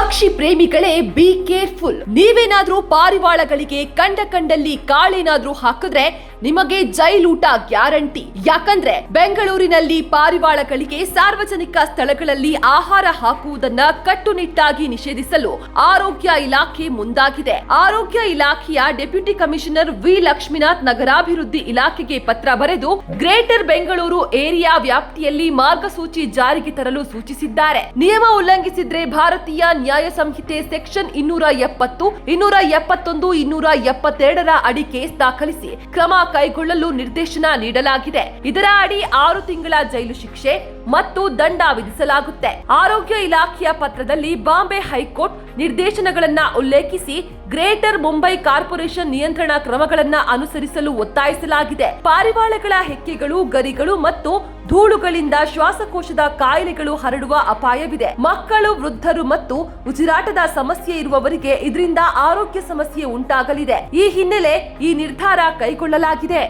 ಪಕ್ಷಿ ಪ್ರೇಮಿಗಳೇ be careful. ನೀವೇನಾದ್ರೂ ಪಾರಿವಾಳಗಳಿಗೆ ಕಂಡಲ್ಲಿ ಕಾಳೇನಾದ್ರೂ ಹಾಕಿದ್ರೆ ನಿಮಗೆ ಜೈಲೂಟ ಗ್ಯಾರಂಟಿ. ಯಾಕಂದ್ರೆ ಬೆಂಗಳೂರಿನಲ್ಲಿ ಪಾರಿವಾಳಗಳಿಗೆ ಸಾರ್ವಜನಿಕ ಸ್ಥಳಗಳಲ್ಲಿ ಆಹಾರ ಹಾಕುವುದನ್ನ ಕಟ್ಟುನಿಟ್ಟಾಗಿ ನಿಷೇಧಿಸಲು ಆರೋಗ್ಯ ಇಲಾಖೆ ಮುಂದಾಗಿದೆ. ಆರೋಗ್ಯ ಇಲಾಖೆಯ ಡೆಪ್ಯೂಟಿ ಕಮಿಷನರ್ ವಿ ಲಕ್ಷ್ಮೀನಾಥ್ ನಗರಾಭಿವೃದ್ಧಿ ಇಲಾಖೆಗೆ ಪತ್ರ ಬರೆದು ಗ್ರೇಟರ್ ಬೆಂಗಳೂರು ಏರಿಯಾ ವ್ಯಾಪ್ತಿಯಲ್ಲಿ ಮಾರ್ಗಸೂಚಿ ಜಾರಿಗೆ ತರಲು ಸೂಚಿಸಿದ್ದಾರೆ. ನಿಯಮ ಉಲ್ಲಂಘಿಸಿದ್ರೆ ಭಾರತೀಯ ನ್ಯಾಯ ಸಂಹಿತೆ ಸೆಕ್ಷನ್ 270, 271, 272 ಅಡಿ ಕೇಸ್ ದಾಖಲಿಸಿ ಕ್ರಮ ಕೈಗೊಳ್ಳಲು ನಿರ್ದೇಶನ ನೀಡಲಾಗಿದೆ. ಇದರ ಅಡಿ 6 ತಿಂಗಳ ಜೈಲು ಶಿಕ್ಷೆ ಮತ್ತು ದಂಡ ವಿಧಿಸಲಾಗುತ್ತೆ. ಆರೋಗ್ಯ ಇಲಾಖೆಯ ಪತ್ರದಲ್ಲಿ ಬಾಂಬೆ ಹೈಕೋರ್ಟ್ ನಿರ್ದೇಶನಗಳನ್ನ ಉಲ್ಲೇಖಿಸಿ ಗ್ರೇಟರ್ ಮುಂಬೈ ಕಾರ್ಪೊರೇಷನ್ ನಿಯಂತ್ರಣ ಕ್ರಮಗಳನ್ನ ಅನುಸರಿಸಲು ಒತ್ತಾಯಿಸಲಾಗಿದೆ. ಪಾರಿವಾಳಗಳ ಹೆಕ್ಕೆಗಳು, ಗರಿಗಳು ಮತ್ತು ಧೂಳುಗಳಿಂದ ಶ್ವಾಸಕೋಶದ ಕಾಯಿಲೆಗಳು ಹರಡುವ ಅಪಾಯವಿದೆ. ಮಕ್ಕಳು, ವೃದ್ಧರು ಮತ್ತು ಉಸಿರಾಟದ ಸಮಸ್ಯೆ ಇರುವವರಿಗೆ ಇದರಿಂದ ಆರೋಗ್ಯ ಸಮಸ್ಯೆ ಉಂಟಾಗಲಿದೆ. ಈ ಹಿನ್ನೆಲೆ ಈ ನಿರ್ಧಾರ ಕೈಗೊಳ್ಳಲಾಗಿದೆ.